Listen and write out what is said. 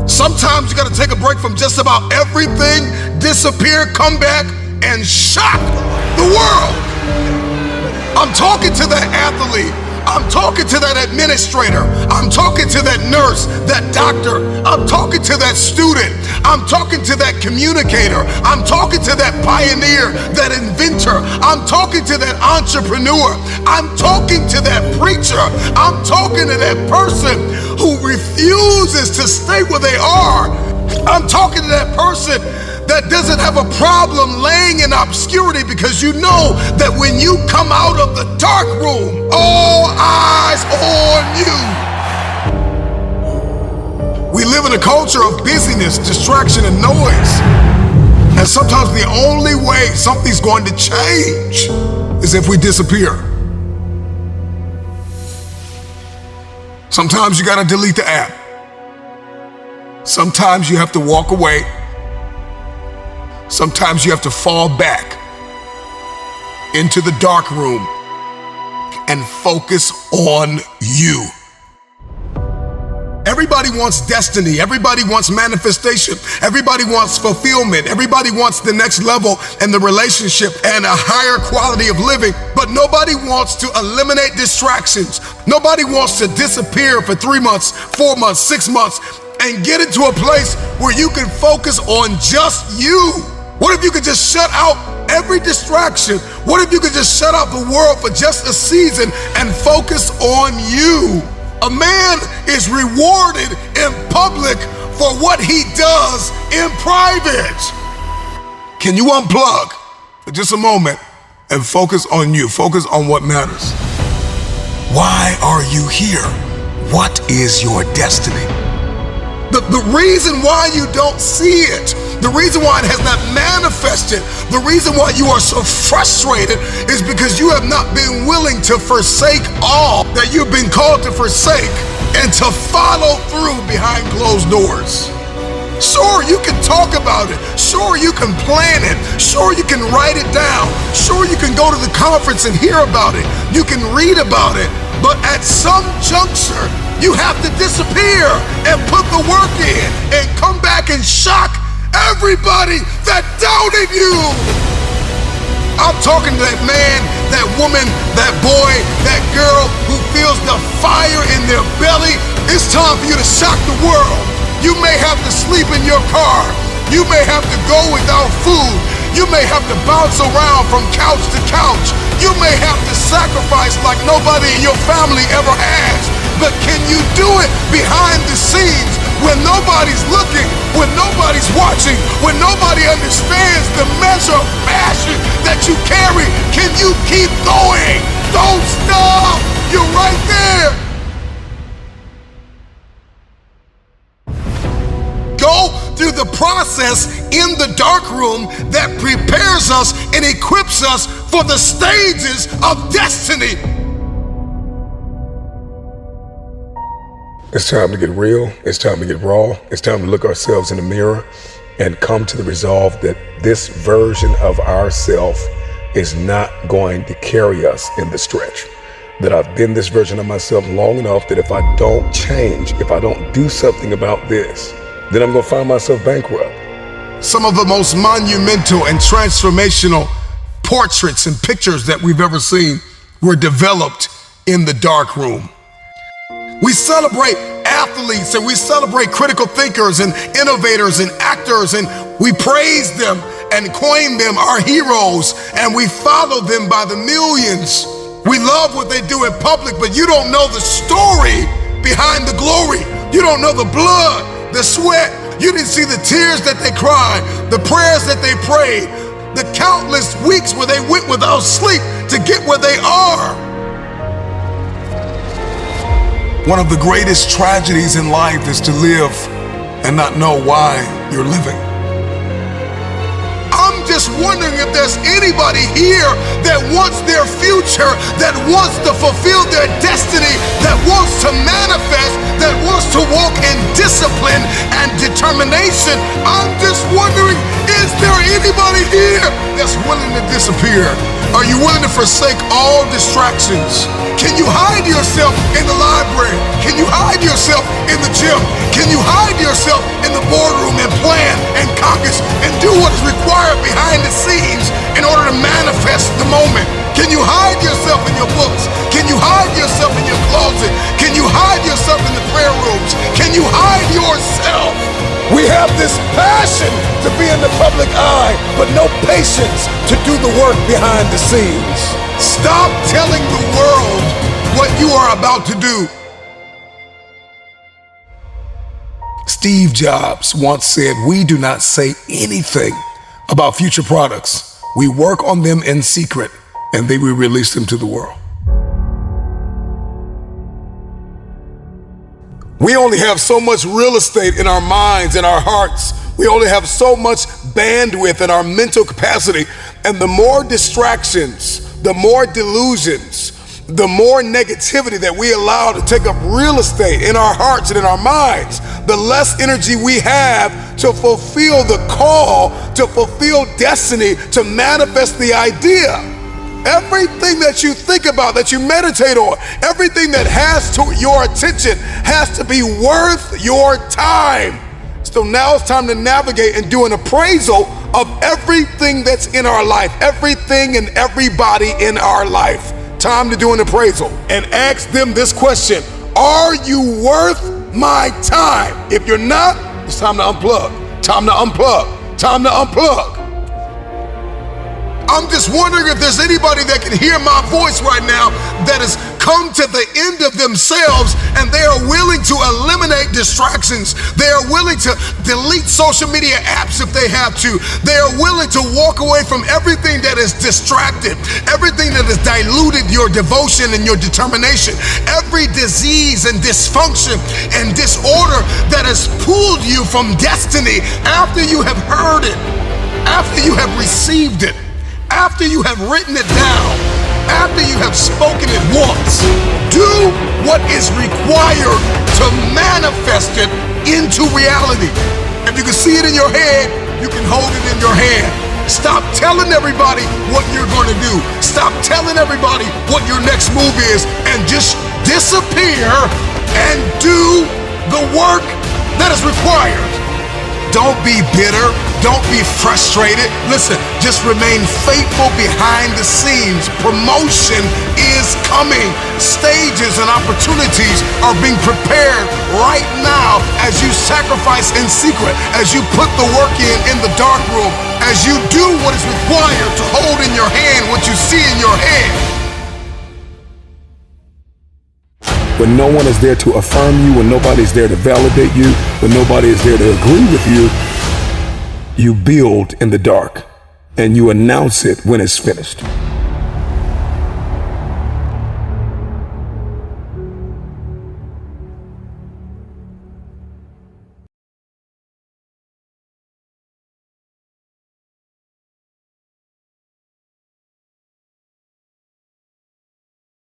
Sometimes you gotta take a break from just about everything, disappear, come back, and shock the world. I'm talking to that athlete. I'm talking to that administrator. I'm talking to that nurse, that doctor. I'm talking to that student. I'm talking to that communicator. I'm talking to that pioneer, that inventor. I'm talking to that entrepreneur. I'm talking to that preacher. I'm talking to that person who refuses to stay where they are. I'm talking to that person that doesn't have a problem laying in obscurity, because you know that when you come out of the dark room, all eyes on you. We live in a culture of busyness, distraction, and noise. And sometimes the only way something's going to change is if we disappear. Sometimes you gotta delete the app. Sometimes you have to walk away. Sometimes you have to fall back into the dark room and focus on you. Everybody wants destiny. Everybody wants manifestation. Everybody wants fulfillment. Everybody wants the next level in the relationship and a higher quality of living. But nobody wants to eliminate distractions. Nobody wants to disappear for 3 months, 4 months, 6 months, and get into a place where you can focus on just you. What if you could just shut out every distraction? What if you could just shut out the world for just a season and focus on you? A man is rewarded in public for what he does in private. Can you unplug for just a moment and focus on you? Focus on what matters. Why are you here? What is your destiny? The reason why you don't see it, the reason why it has not manifested, the reason why you are so frustrated is because you have not been willing to forsake all that you've been called to forsake and to follow through behind closed doors. Sure, you can talk about it. Sure, you can plan it. Sure, you can write it down. Sure, you can go to the conference and hear about it. You can read about it. But at some juncture, you have to disappear and put the work in and come back and shock everybody that doubted you. I'm talking to that man, that woman, that boy, that girl who feels the fire in their belly. It's time for you to shock the world. You may have to sleep in your car. You may have to go without food. You may have to bounce around from couch to couch. You may have to sacrifice like nobody in your family ever has. But can you do it behind the scenes when nobody's looking, when nobody's watching, when nobody understands the measure of passion that you carry? Can you keep going? Don't stop. You're right there. Go through the process in the dark room that prepares us and equips us for the stages of destiny. It's time to get real. It's time to get raw. It's time to look ourselves in the mirror and come to the resolve that this version of ourself is not going to carry us in the stretch. That I've been this version of myself long enough that if I don't change, if I don't do something about this, then I'm gonna find myself bankrupt. Some of the most monumental and transformational portraits and pictures that we've ever seen were developed in the dark room. We celebrate athletes and we celebrate critical thinkers and innovators and actors, and we praise them and coin them our heroes, and we follow them by the millions. We love what they do in public, but you don't know the story behind the glory. You don't know the blood, the sweat. You didn't see the tears that they cried, the prayers that they prayed, the countless weeks where they went without sleep to get where they are. One of the greatest tragedies in life is to live and not know why you're living. I'm just wondering if there's anybody here that wants their future, that wants to fulfill their destiny, that wants to manifest, that wants to walk in discipline and determination. I'm just wondering, is there anybody here that's willing to disappear? Are you willing to forsake all distractions? Can you hide yourself in the library? Can you hide yourself in the gym? Can you hide yourself yourself in the prayer rooms? Can you hide yourself? We have this passion to be in the public eye, but no patience to do the work behind the scenes. Stop telling the world what you are about to do. Steve Jobs once said, "We do not say anything about future products. We work on them in secret, and then we release them to the world." We only have so much real estate in our minds and our hearts. We only have so much bandwidth in our mental capacity. And the more distractions, the more delusions, the more negativity that we allow to take up real estate in our hearts and in our minds, the less energy we have to fulfill the call, to fulfill destiny, to manifest the idea. Everything that you think about, that you meditate on, everything that has to your attention has to be worth your time. So now it's time to navigate and do an appraisal of everything that's in our life, everything and everybody in our life. Time to do an appraisal and ask them this question: are you worth my time? If you're not, it's time to unplug. Time to unplug. Time to unplug. I'm just wondering if there's anybody that can hear my voice right now that has come to the end of themselves and they are willing to eliminate distractions. They are willing to delete social media apps if they have to. They are willing to walk away from everything that is distracted, everything that has diluted your devotion and your determination, every disease and dysfunction and disorder that has pulled you from destiny after you have heard it, after you have received it, after you have written it down, after you have spoken it once. Do what is required to manifest it into reality. If you can see it in your head, you can hold it in your hand. Stop telling everybody what you're going to do. Stop telling everybody what your next move is, and just disappear and do the work that is required. Don't be bitter. Don't be frustrated. Listen, just remain faithful behind the scenes. Promotion is coming. Stages and opportunities are being prepared right now as you sacrifice in secret, as you put the work in the dark room, as you do what is required to hold in your hand what you see in your head. When no one is there to affirm you, when nobody's there to validate you, when nobody is there to agree with you, you build in the dark and you announce it when it's finished.